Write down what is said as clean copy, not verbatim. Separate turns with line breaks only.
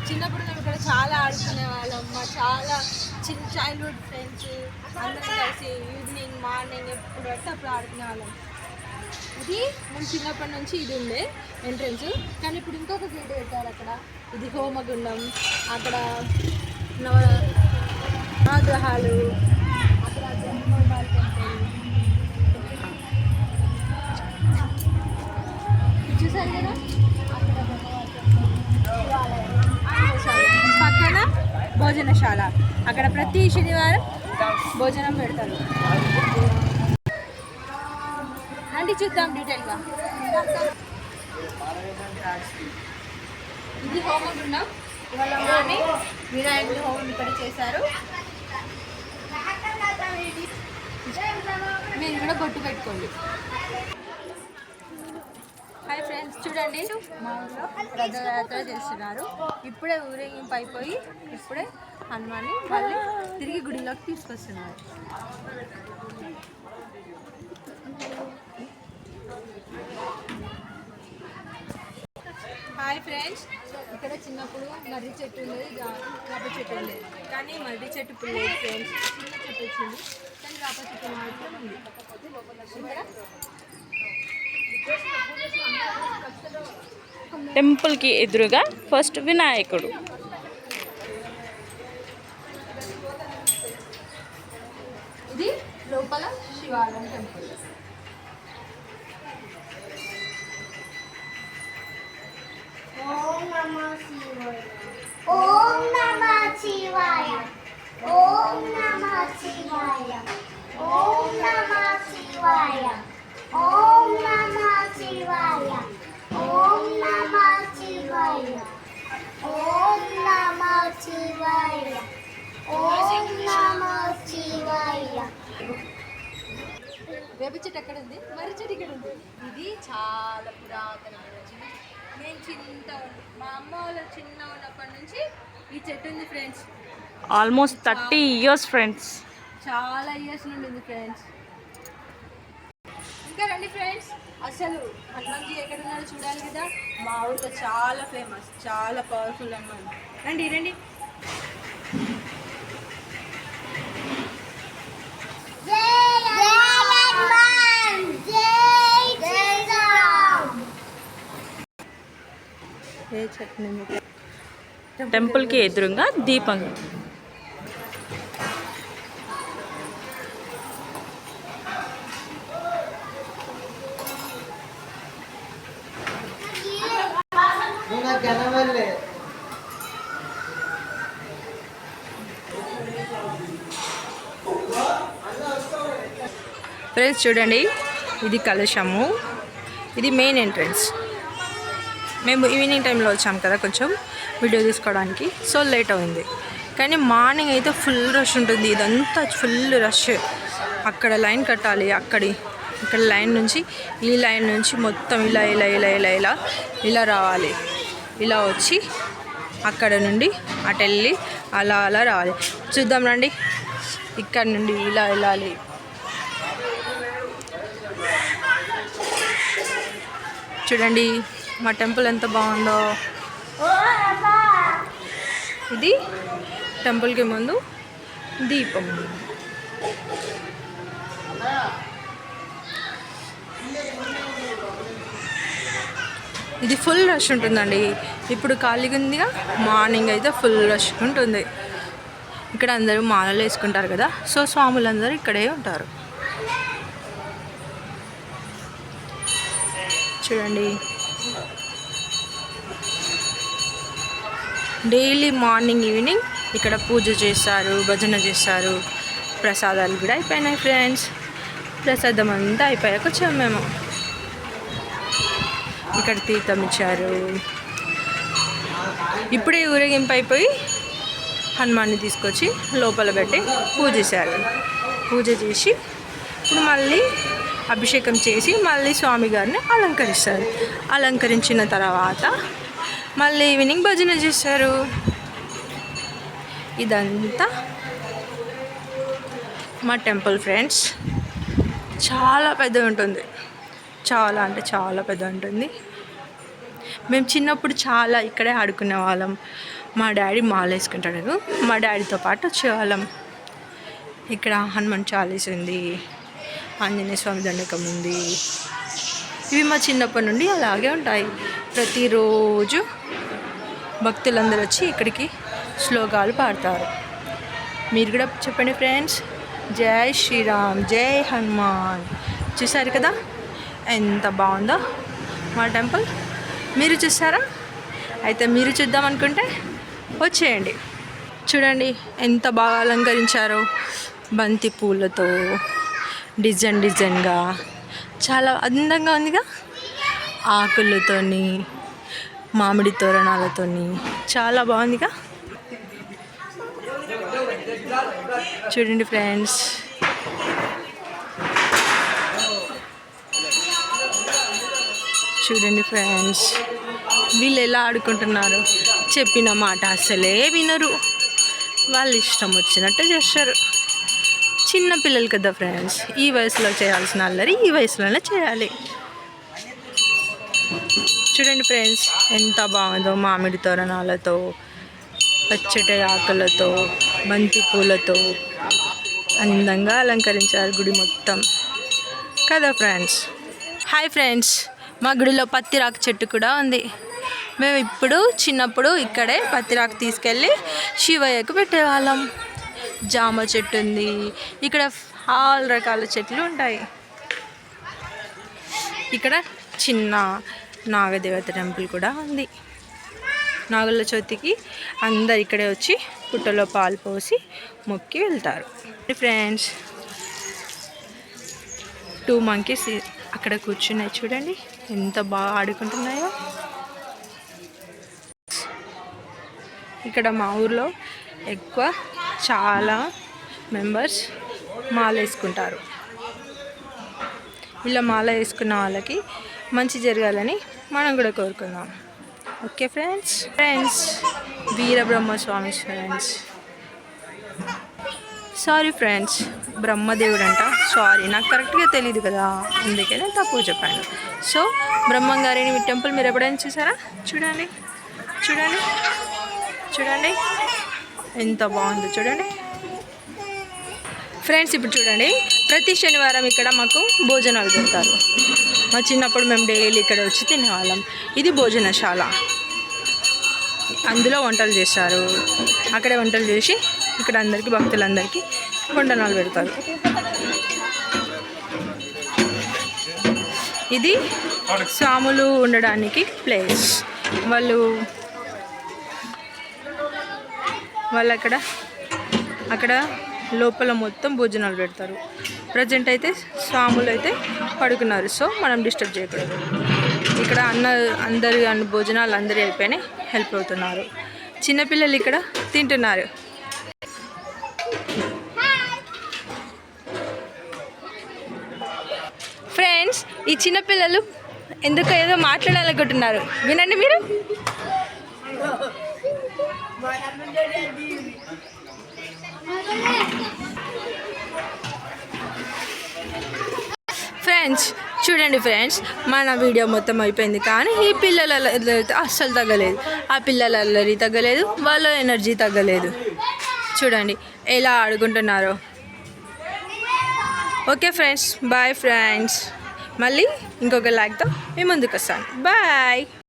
చిన్నప్పుడు మేము ఇక్కడ చాలా ఆడుకునే వాళ్ళం. మా చాలా చైల్డ్హుడ్ ఫ్రెండ్స్ అందరం కలిసి ఈవినింగ్ మార్నింగ్ ఎప్పుడు పడితే అప్పుడు ఆడుకునే వాళ్ళం. ఇది మేము చిన్నప్పటి నుంచి ఇది ఉండే ఎంట్రన్స్. కానీ ఇప్పుడు ఇంకొక గేట్ పెట్టారు అక్కడ. ఇది హోమగుండం, అక్కడ నవగ్రహాలు, అక్కడ జన్మోబాల్ టెంపుల్ చూసారు కదా. పక్కన భోజనశాల, అక్కడ ప్రతి శనివారం భోజనం పెడతారు. రండి చూద్దాం డీటెయిల్గా. ఇది హోమగుండం. ఇవాళ మార్నింగ్ వినాయకుడి హోమం ఇక్కడ చేశారు. మీరు కూడా బొట్టు పెట్టుకోండి. హాయ్ ఫ్రెండ్స్, చూడండి మా ఊళ్ళో రథయాత్ర చేస్తున్నారు. ఇప్పుడే ఊరేగింపు అయిపోయి ఇప్పుడే హనుమాన్ని మళ్ళీ తిరిగి గుడిలోకి తీసుకొస్తున్నారు. హాయ్ ఫ్రెండ్స్, ఇక్కడ చిన్నప్పుడు మర్రి చెట్టు ఉండేది, వేప చెట్టు ఉండేది. కానీ మర్రి చెట్టు ఇప్పుడు లేదు ఫ్రెండ్స్. చిన్న చెట్టు వచ్చింది కానీ వేప చెట్టు మాత్రం ఉంది.
టెంపుల్కి ఎదురుగా ఫస్ట్ వినాయకుడు.
ఇది లోపల శివాలయం టెంపుల్.
ఓం నమః శివాయ. ఓం నమః శివాయ. ఓం నమః శివాయ. ఓం నమః శివాయ. ఓం నమః శివాయ. ఓం నమః శివాయ. ఓం నమః శివాయ. ఓం నమః శివాయ.
వేప చెట్టు ఎక్కడ ఉంది, మర్రి చెట్టు ఇక్కడ ఉంది. ఇది చాలా పురాతనమైన చెట్టు. నేను మా అమ్మ వాళ్ళ చిన్న ఉన్నప్పటి నుంచి ఈ చెట్టు ఉంది ఫ్రెండ్స్.
Almost 30 years friends.
చాలా ఇయర్స్ నుండి ఉంది ఫ్రెండ్స్. ఇంకా రండి ఫ్రెండ్స్, అసలు హనుమాన్జీ ఎక్కడున్నాడో చూడాలి కదా. మా ఊళ్ళో చాలా ఫేమస్, చాలా పవర్ఫుల్ హనుమాన్. రండి రండి.
టెంపుల్కి ఎదురుగా దీపం.
ఫ్రెండ్స్ చూడండి, ఇది కలశము, ఇది మెయిన్ ఎంట్రన్స్. మేము ఈవినింగ్ టైంలో వచ్చాము కదా కొంచెం వీడియో తీసుకోవడానికి, సో లేట్ అయింది. కానీ మార్నింగ్ అయితే ఫుల్ రష్ ఉంటుంది. ఇదంతా ఫుల్ రష్. అక్కడ లైన్ కట్టాలి. ఇక్కడ లైన్ నుంచి ఈ లైన్ నుంచి మొత్తం ఇలా ఇలా ఇలా ఇలా ఇలా ఇలా రావాలి. ఇలా వచ్చి అక్కడ నుండి అటు వెళ్ళి అలా అలా రావాలి. చూద్దాం రండి. ఇక్కడ నుండి ఇలా వెళ్ళాలి. చూడండి మా టెంపుల్ ఎంత బాగుందో. ఇది టెంపుల్కి ముందు దీపం. ఇది ఫుల్ రష్ ఉంటుందండి. ఇప్పుడు ఖాళీగా ఉందిగా, మార్నింగ్ అయితే ఫుల్ రష్ ఉంటుంది. ఇక్కడ అందరూ మాలలు వేసుకుంటారు కదా, సో స్వాములందరూ ఇక్కడే ఉంటారు. చూడండి, డైలీ మార్నింగ్ ఈవినింగ్ ఇక్కడ పూజ చేస్తారు, భజన చేస్తారు. ప్రసాదాలు కూడా అయిపోయినాయి ఫ్రెండ్స్. ప్రసాదం అంతా అయిపోయాక వచ్చాము మేము. ఇక్కడ తీర్థం ఇచ్చారు. ఇప్పుడే ఊరేగింపు అయిపోయి హనుమాన్ని తీసుకొచ్చి లోపల పెట్టి పూజ చేశారు. పూజ చేసి ఇప్పుడు మళ్ళీ అభిషేకం చేసి మళ్ళీ స్వామి గారిని అలంకరిస్తారు. అలంకరించిన తర్వాత మళ్ళీ ఈవినింగ్ భజన చేస్తారు. ఇదంతా మా టెంపుల్ ఫ్రెండ్స్. చాలా పెద్ద ఉంటుంది, చాలా అంటే చాలా పెద్ద ఉంటుంది. మేము చిన్నప్పుడు చాలా ఇక్కడే ఆడుకునే వాళ్ళం. మా డాడీ మాల వేసుకుంటాడు, మా డాడీతో పాటు వచ్చేవాళ్ళం. ఇక్కడ హనుమాన్ చాలీస్ ఉంది, ఆంజనేయ స్వామి దండకం ఉంది. ఇవి మా చిన్నప్పటి నుండి అలాగే ఉంటాయి. ప్రతిరోజు భక్తులందరూ వచ్చి ఇక్కడికి శ్లోకాలు పాడతారు. మీరు కూడా చెప్పండి ఫ్రెండ్స్. జై శ్రీరామ్, జై హనుమాన్. చూసారు కదా ఎంత బాగుందో మా టెంపుల్. మీరు చూసారా? అయితే మీరు చూద్దాం అనుకుంటే వచ్చేయండి. చూడండి ఎంత బాగా అలంకరించారో, బంతి పూలతో డిజైన్గా చాలా అందంగా ఉందిగా. ఆకులతోని, మామిడి తోరణాలతోని చాలా బాగుందిగా. చూడండి ఫ్రెండ్స్. చూడండి ఫ్రెండ్స్, వీళ్ళు ఎలా ఆడుకుంటున్నారు. చెప్పిన మాట అసలే వినరు, వాళ్ళు ఇష్టం వచ్చినట్టు చేస్తారు. చిన్న పిల్లలు కదా ఫ్రెండ్స్, ఈ వయసులో చేయాల్సిన అల్లరి ఈ వయసులోనే చేయాలి. చూడండి ఫ్రెండ్స్ ఎంత బాగుందో. మామిడి తోరణాలతో, పచ్చటి ఆకులతో, బంతి పూలతో అందంగా అలంకరించారు గుడి మొత్తం కదా ఫ్రెండ్స్. హాయ్ ఫ్రెండ్స్, మా గుడిలో పత్తిరాకు చెట్టు కూడా ఉంది. మేము ఇప్పుడు చిన్నప్పుడు ఇక్కడే పత్తిరాకు తీసుకెళ్ళి శివయ్యకు పెట్టేవాళ్ళం. జామ చెట్టు ఉంది ఇక్కడ, ఆల్ రకాల చెట్లు ఉంటాయి. ఇక్కడ చిన్న నాగదేవత టెంపుల్ కూడా ఉంది. నాగుల చవితికి అందరు ఇక్కడే వచ్చి పుట్టలో పాలు పోసి మొక్కి వెళ్తారు. ఫ్రెండ్స్ 2 monkeys అక్కడ కూర్చున్నాయి. చూడండి ఎంత బాగా ఆడుకుంటున్నాయో. ఇక్కడ మా ఊర్లో ఎక్కువ చాలా మెంబర్స్ మాల వేసుకుంటారు. ఇలా మాల వేసుకున్న వాళ్ళకి మంచి జరగాలని మనం కూడా కోరుకుందాం. Okay friends. Veerabrahmaswami friends. Sorry friends, బ్రహ్మదేవుడు అంట. సారీ, నాకు కరెక్ట్గా తెలియదు కదా, అందుకే నేను తక్కువ చెప్పాను. సో బ్రహ్మంగారిని మీ టెంపుల్ మీరు ఎప్పుడైనా చూసారా? చూడండి చూడండి చూడండి ఎంత బాగుందో చూడండి ఫ్రెండ్స్. ఇప్పుడు చూడండి, ప్రతి శనివారం ఇక్కడ మాకు భోజనాలు పెడతారు. మా చిన్నప్పుడు మేము డైలీ ఇక్కడ వచ్చి తినేవాళ్ళం. ఇది భోజనశాల, అందులో వంటలు చేస్తారు. అక్కడే వంటలు చేసి ఇక్కడ అందరికీ, భక్తులందరికీ వంటనాలు పెడతారు. ఇది స్వాములు ఉండడానికి ప్లేస్. వాళ్ళు అక్కడ లోపల మొత్తం భోజనాలు పెడతారు. ప్రజెంట్ అయితే స్వాములు అయితే పడుకున్నారు, సో మనం డిస్టర్బ్ చేయకూడదు. ఇక్కడ అందరి భోజనాలు అందరూ అయిపోయినాయి, హెల్ప్ అవుతున్నారు. చిన్నపిల్లలు ఇక్కడ తింటున్నారు. ఫ్రెండ్స్, ఈ చిన్నపిల్లలు ఎందుకో ఏదో మాట్లాడాలనుకుంటున్నారు, వినండి మీరు. ఫ్రెండ్స్ చూడండి ఫ్రెండ్స్, మన వీడియో మొత్తం అయిపోయింది, కానీ ఈ పిల్లల అస్సలు తగ్గలేదు. ఆ పిల్లల అల్లరి తగ్గలేదు, వాళ్ళ ఎనర్జీ తగ్గలేదు. చూడండి ఎలా ఆడుకుంటున్నారో. Okay friends, bye friends. మళ్ళీ ఇంకొక లైక్తో మీ ముందుకు వస్తాను. బాయ్.